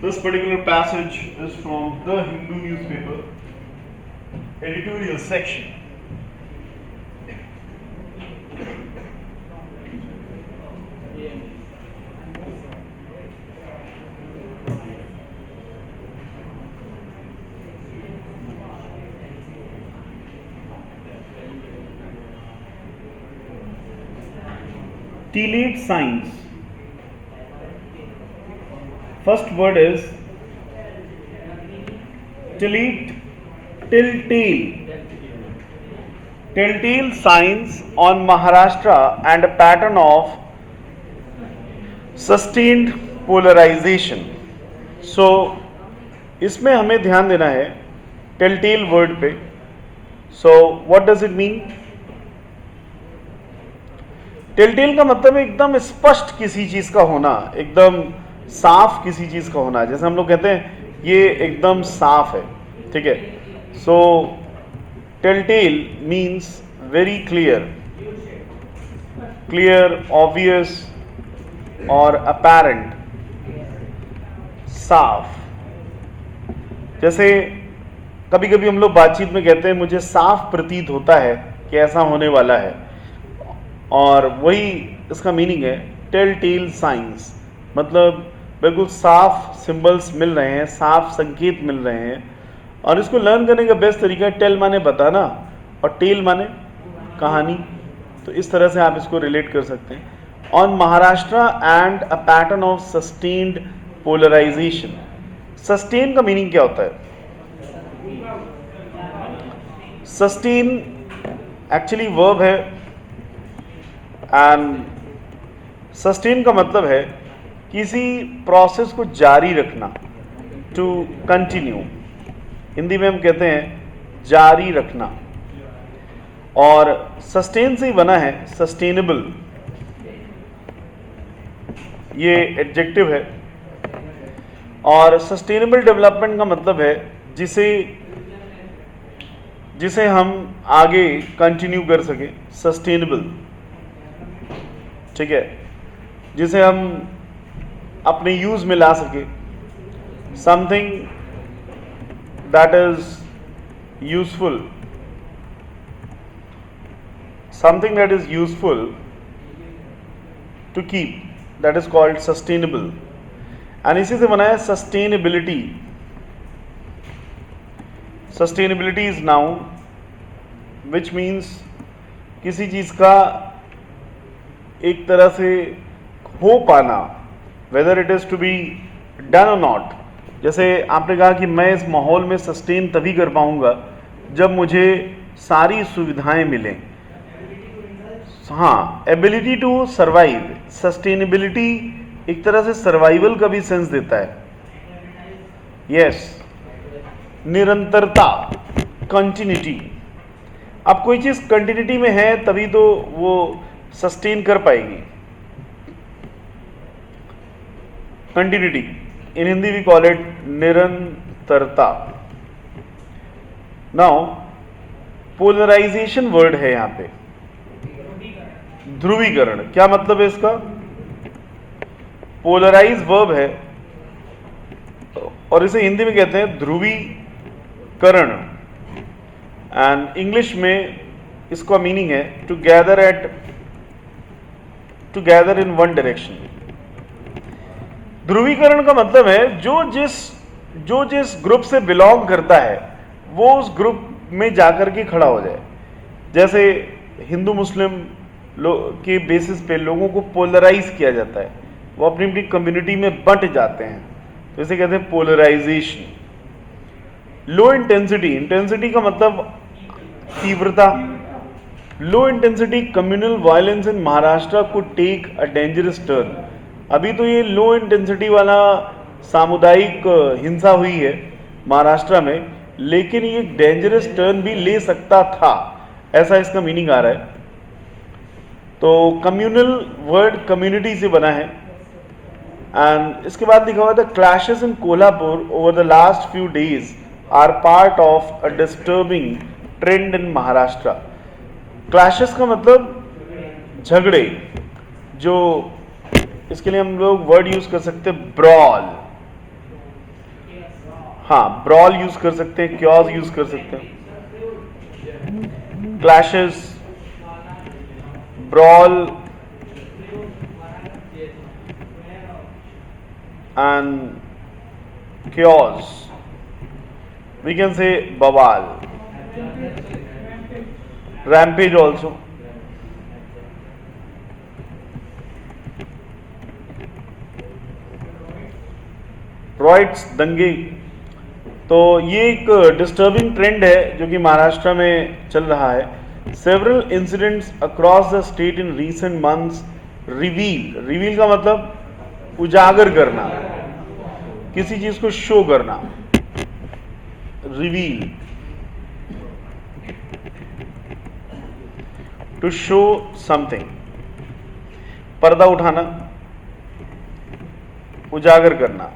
This particular passage is from the Hindu newspaper, editorial section. Telate signs. First word is telate, telltale. Telltale signs on Maharashtra and a pattern of sustained polarization. So इसमें हमें ध्यान देना है telltale word पे. So what does it mean? Telltale का मतलब है एकदम स्पष्ट किसी चीज का होना, एकदम साफ किसी चीज का होना. जैसे हम लोग कहते हैं ये एकदम साफ है, ठीक है. So telltale means very clear, obvious और अपैरेंट, साफ. जैसे कभी कभी हम लोग बातचीत में कहते हैं मुझे साफ प्रतीत होता है कि ऐसा होने वाला है, और वही इसका मीनिंग है टेल साइंस. मतलब बिल्कुल साफ सिंबल्स मिल रहे हैं, साफ संकेत मिल रहे हैं. और इसको लर्न करने का बेस्ट तरीका है, टेल माने बताना और टेल माने कहानी. तो इस तरह से आप इसको रिलेट कर सकते हैं. On Maharashtra and a pattern of sustained polarisation. Sustain का मीनिंग क्या होता है? सस्टेन एक्चुअली वर्ब है, एंड सस्टेन का मतलब है किसी प्रोसेस को जारी रखना, टू कंटिन्यू. हिंदी में हम कहते हैं जारी रखना. और सस्टेन से ही बना है सस्टेनेबल, ये एडजेक्टिव है. और सस्टेनेबल डेवलपमेंट का मतलब है जिसे हम आगे कंटिन्यू कर सके. सस्टेनेबल, ठीक है, जिसे हम अपने यूज में ला सके. Something that is useful, something that is useful to keep, that is called sustainable. And इसी से बना है sustainability. Sustainability is noun which means किसी चीज का एक तरह से हो पाना, whether it is to be done or not. जैसे आपने कहा कि मैं इस माहौल में सस्टेन तभी कर पाऊंगा जब मुझे सारी सुविधाएं मिलें. हाँ, एबिलिटी टू सर्वाइव. सस्टेनेबिलिटी एक तरह से सर्वाइवल का भी सेंस देता है. यस, निरंतरता, कंटिन्यूटी. अब कोई चीज कंटिन्यूटी में है तभी तो वो सस्टेन कर पाएगी. Continuity, in Hindi we call it निरंतरता. नाउ पोलराइजेशन वर्ड है यहां पे, ध्रुवीकरण. क्या मतलब है इसका? पोलराइज वर्ब है और इसे हिंदी में कहते हैं ध्रुवीकरण. एंड इंग्लिश में इसका मीनिंग है to gather in one direction. ध्रुवीकरण का मतलब है जो जिस ग्रुप से बिलोंग करता है वो उस ग्रुप में जाकर के खड़ा हो जाए. जैसे हिंदू मुस्लिम के बेसिस पे लोगों को पोलराइज किया जाता है, वो अपनी अपनी कम्युनिटी में बंट जाते हैं, तो इसे कहते हैं पोलराइजेशन. लो इंटेंसिटी, इंटेंसिटी का मतलब तीव्रता. Low intensity communal violence in Maharashtra could take a dangerous turn. अभी तो ये लो इंटेंसिटी वाला सामुदायिक हिंसा हुई है महाराष्ट्र में, लेकिन ये डेंजरस टर्न भी ले सकता था, ऐसा इसका मीनिंग आ रहा है. तो कम्युनल वर्ड कम्युनिटी से बना है. एंड इसके बाद लिखा हुआ था clashes in Kolhapur over the last few days are part of a disturbing trend in Maharashtra. Clashes का मतलब झगड़े, जो इसके लिए हम लोग वर्ड यूज कर सकते हैं ब्रॉल. हाँ, ब्रॉल यूज कर सकते हैं, क्योज यूज कर सकते हैं, clashes, brawl and chaos. We can say bawal, rampage also. रॉइट्स, दंगे। तो ये एक डिस्टर्बिंग ट्रेंड है जो कि महाराष्ट्र में चल रहा है। Several incidents across the state in recent months reveal का मतलब उजागर करना, किसी चीज को शो करना, रिवील, टू शो समथिंग, पर्दा उठाना, उजागर करना।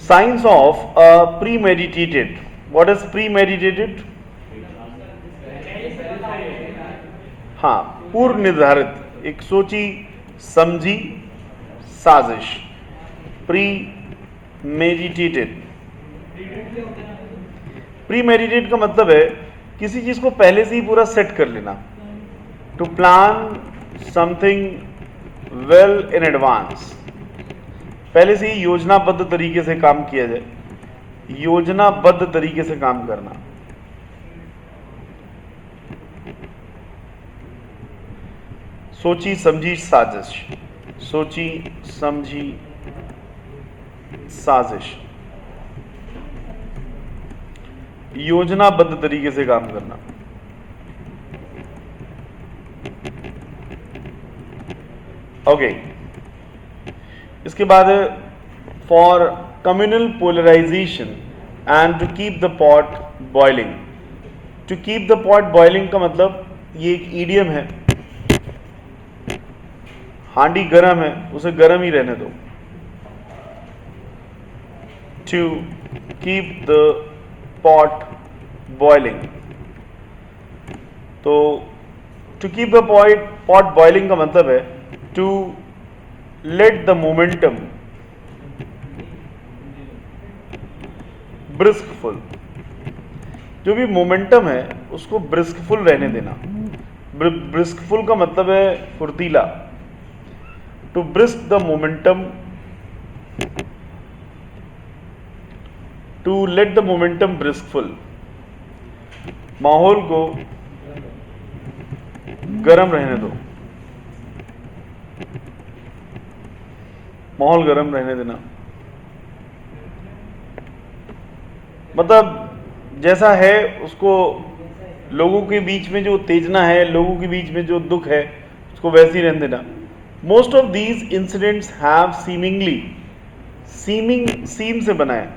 Science of premeditated, what is premeditated? हाँ, पूर्व निर्धारित, एक सोची समझी साजिश, प्री मेडिटेटेड। प्री मेडिटेट का मतलब है किसी चीज को पहले से ही पूरा सेट कर लेना, to plan something well in advance, पहले से ही योजनाबद्ध तरीके से काम किया जाए, योजनाबद्ध तरीके से काम करना। सोची समझी साजिश, सोची समझी साजिश, योजनाबद्ध तरीके से काम करना। ओके, इसके बाद for communal polarisation and to keep the pot boiling. To keep the pot boiling का मतलब ये एक ईडियम है, हांडी गरम है, उसे गरम ही रहने दो। To keep the pot boiling, तो to keep the pot boiling का मतलब है to let the momentum briskful, जो भी मोमेंटम है उसको ब्रिस्कफुल रहने देना। ब्रिस्कफुल का मतलब है फुर्तीला, to brisk the momentum, to let the momentum briskful, माहौल को गरम रहने दो, माहौल गरम रहने देना। मतलब जैसा है उसको, लोगों के बीच में जो उत्तेजना है, लोगों के बीच में जो दुख है, उसको वैसे ही रहने देना। Most of these incidents have seemingly, seem से बना है।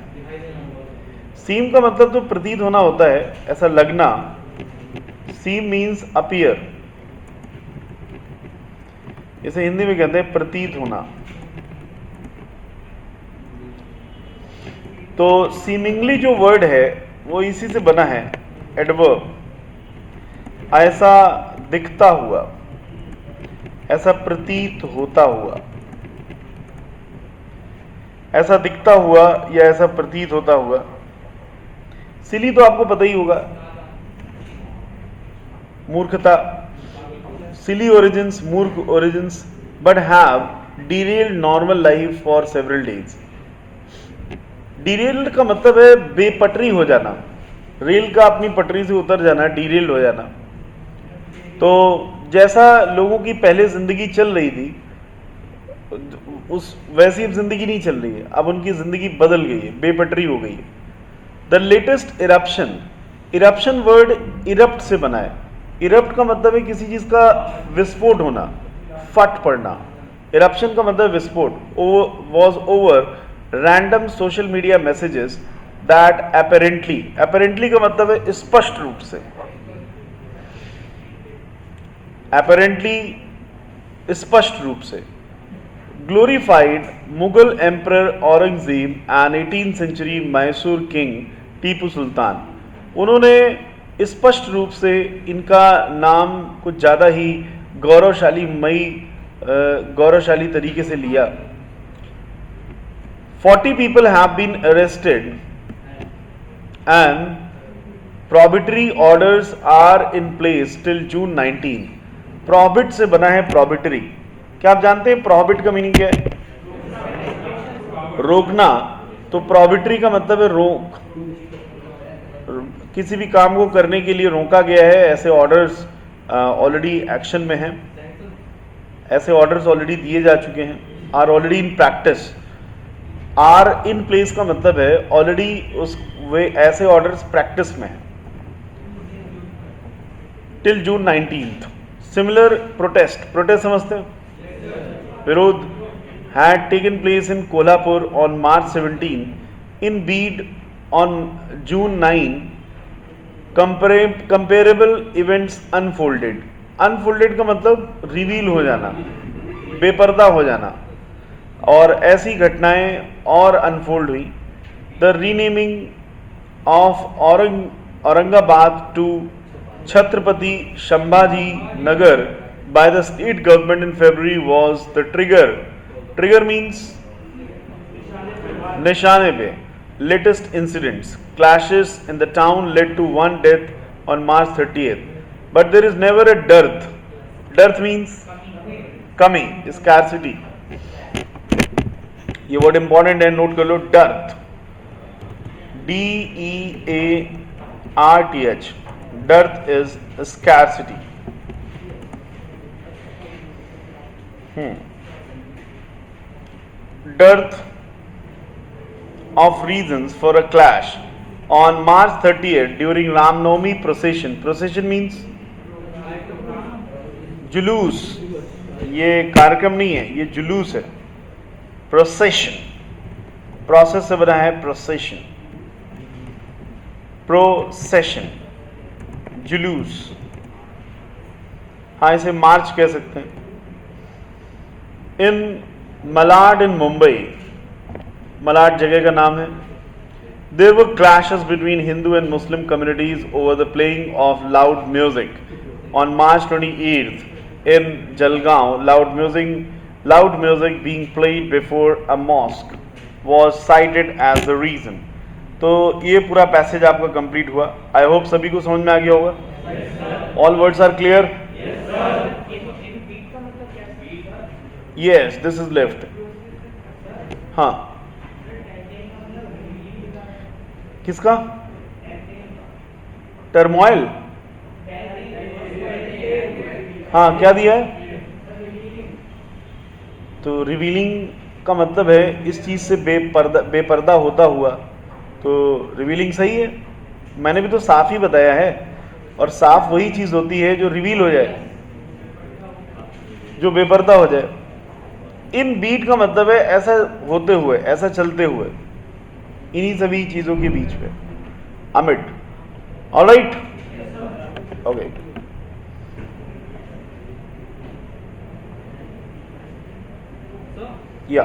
सीम का मतलब तो प्रतीत होना होता है, ऐसा लगना। सीम मीन्स अपीयर, इसे हिंदी में कहते हैं प्रतीत होना। तो सीमिंगली जो वर्ड है वो इसी से बना है, एडवर्ब। ऐसा दिखता हुआ, ऐसा प्रतीत होता हुआ, ऐसा दिखता हुआ या ऐसा प्रतीत होता हुआ। सिली तो आपको पता ही होगा, मूर्खता, सिली ओरिजिन्स, मूर्ख origins, but have derailed normal life for several days। Derailed का मतलब है बेपटरी हो जाना, रेल का अपनी पटरी से उतर जाना, डीरेल्ड हो जाना। तो जैसा लोगों की पहले जिंदगी चल रही थी उस वैसी अब जिंदगी नहीं चल रही है, अब उनकी जिंदगी बदल गई है, बेपटरी हो गई है। The latest eruption, eruption word erupt से बना है। इरप्ट का मतलब है किसी चीज का विस्फोट होना, फट पड़ना। इरप्शन का मतलब विस्फोट। Was over random social media messages that apparently, apparently का मतलब है स्पष्ट रूप से, अपेरेंटली स्पष्ट रूप से, glorified Mughal emperor Aurangzeb and 18th century Mysore king Tipu Sultan. उन्होंने स्पष्ट रूप से इनका नाम कुछ ज़्यादा ही गौरवशाली तरीके से लिया। 40 people have been arrested and probatory orders are in place till June 19. Prohibit से बना है प्रोबिटरी। क्या आप जानते हैं प्रोहिबिट का मीनिंग क्या है? रोकना। तो प्रोबिटरी का मतलब है रोक, किसी भी काम को करने के लिए रोका गया है। ऐसे ऑर्डर्स ऑलरेडी एक्शन में हैं, ऐसे ऑर्डर्स ऑलरेडी दिए जा चुके हैं, are already in practice. Are in place का मतलब है ऑलरेडी उस वे ऐसे ऑर्डर्स प्रैक्टिस में हैं टिल जून 19। सिमिलर प्रोटेस्ट समझते हैं, विरोध had taken place in Kolhapur on March 17. In Bid on June 9, comparable events unfolded. Unfolded का मतलब रिवील हो जाना, बेपर्दा हो जाना, और ऐसी घटनाएं और अनफोल्ड हुई। The renaming of Aurangabad to Chhatrapati Sambhaji Nagar by the state government in February was the trigger. Trigger means निशाने पे। Latest incidents, clashes in the town led to one death on March 30th. But there is never a dearth. Dearth means कमी, scarcity. ये word important है, note कर लो। dearth, DEARTH. dearth is scarcity. Dearth of reasons for a clash on March 30th during Ram Navami procession. Procession means जुलूस। ये कार्यक्रम नहीं है, ये जुलूस है। Procession, प्रोसेस से बना है procession, procession, जुलूस। हाँ, इसे मार्च कह सकते हैं। इन Malad in Mumbai, Malad जगह का नाम है, there were clashes between Hindu and Muslim communities over the playing of loud music on March 28th in Jalgaon. Loud music being played before a mosque was cited as the reason. तो ये पूरा passage आपका complete हुआ। I hope सभी को समझ में आ गया होगा। All words are clear? Yes, this is left. हाँ, किसका? टर्मोइल। हाँ, क्या दिया है? तो रिवीलिंग का मतलब है इस चीज से बेपर्दा होता हुआ। तो रिवीलिंग सही है, मैंने भी तो साफ ही बताया है। और साफ वही चीज होती है जो रिवील हो जाए, जो बेपर्दा हो जाए। इन बीट का मतलब है ऐसा होते हुए, ऐसा चलते हुए, इन्हीं सभी चीजों के बीच में। अमिट, ऑलराइट, ओके। या